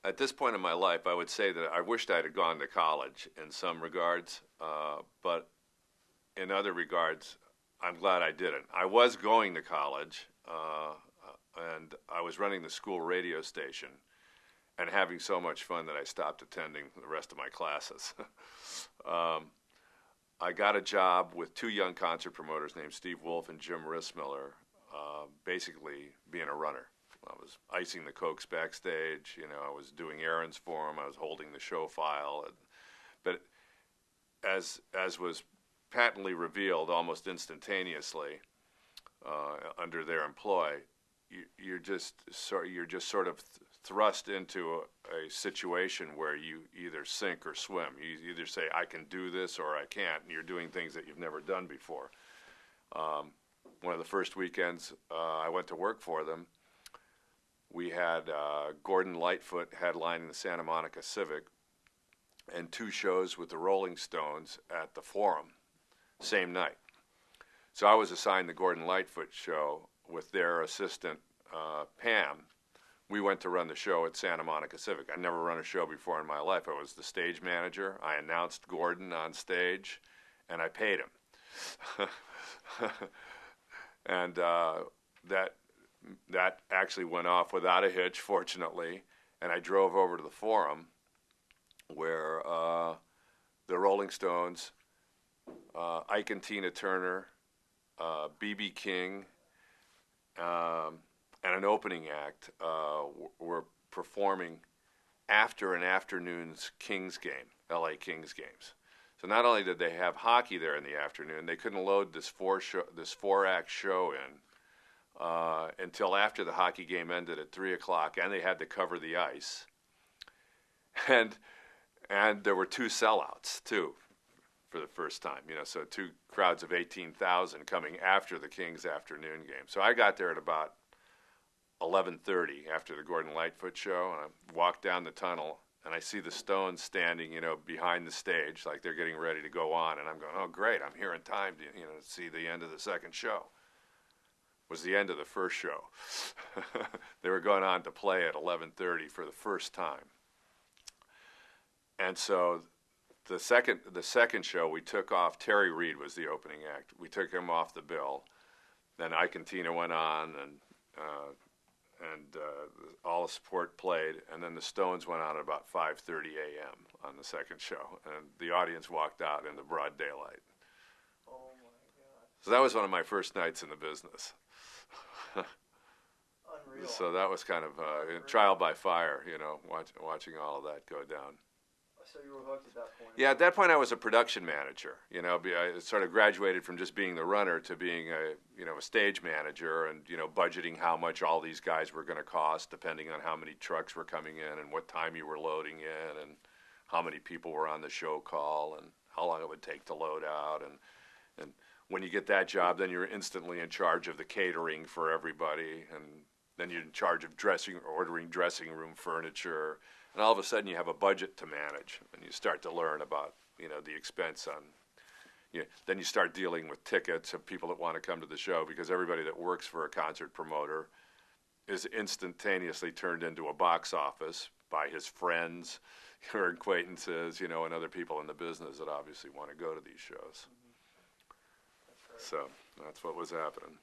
at this point in my life, I would say that I wished I'd have gone to college in some regards, but in other regards, I'm glad I didn't. I was going to college, and I was running the school radio station and having so much fun that I stopped attending the rest of my classes. I got a job with two young concert promoters named Steve Wolfe and Jim Rissmiller, basically being a runner. I was icing the Cokes backstage, you know, I was doing errands for them, I was holding the show file. But as was patently revealed almost instantaneously under their employ, you're just sort of thrust into a situation where you either sink or swim. You either say, I can do this, or I can't, and you're doing things that you've never done before. One of the first weekends I went to work for them, we had Gordon Lightfoot headlining the Santa Monica Civic and two shows with the Rolling Stones at the Forum, same night. So I was assigned the Gordon Lightfoot show with their assistant, Pam. We went to run the show at Santa Monica Civic. I'd never run a show before in my life. I was the stage manager. I announced Gordon on stage, and I paid him. And that actually went off without a hitch, fortunately, and I drove over to the Forum where the Rolling Stones, Ike and Tina Turner, B.B. King, and an opening act were performing after an afternoon's Kings game, LA Kings games. So not only did they have hockey there in the afternoon, they couldn't load this four-act show in until after the hockey game ended at 3 o'clock, and they had to cover the ice. And there were two sellouts, too, for the first time. You know, so two crowds of 18,000 coming after the Kings afternoon game. So I got there at about 11:30 after the Gordon Lightfoot show, and I walked down the tunnel, and I see the Stones standing, you know, behind the stage, like they're getting ready to go on, and I'm going, oh, great, I'm here in time to, you know, see the end of the second show. It was the end of the first show. They were going on to play at 11:30 for the first time. And so the second show, we took off, Terry Reid was the opening act. We took him off the bill. Then Ike and Tina went on, and all the support played, and then the Stones went on at about 5:30 a.m. on the second show, and the audience walked out in the broad daylight. Oh my God! So that was one of my first nights in the business. Unreal. So that was kind of trial by fire, you know, watching all of that go down. So you were hooked at that point? Yeah, at that point I was a production manager. You know, I sort of graduated from just being the runner to being a stage manager, and, you know, budgeting how much all these guys were going to cost depending on how many trucks were coming in and what time you were loading in and how many people were on the show call and how long it would take to load out. And when you get that job, then you're instantly in charge of the catering for everybody, and then you're in charge of ordering dressing room furniture. And all of a sudden you have a budget to manage, and you start to learn about, you know, the expense on, you know, then you start dealing with tickets of people that want to come to the show, because everybody that works for a concert promoter is instantaneously turned into a box office by his friends or acquaintances, you know, and other people in the business that obviously want to go to these shows. Mm-hmm. That's right. So that's what was happening.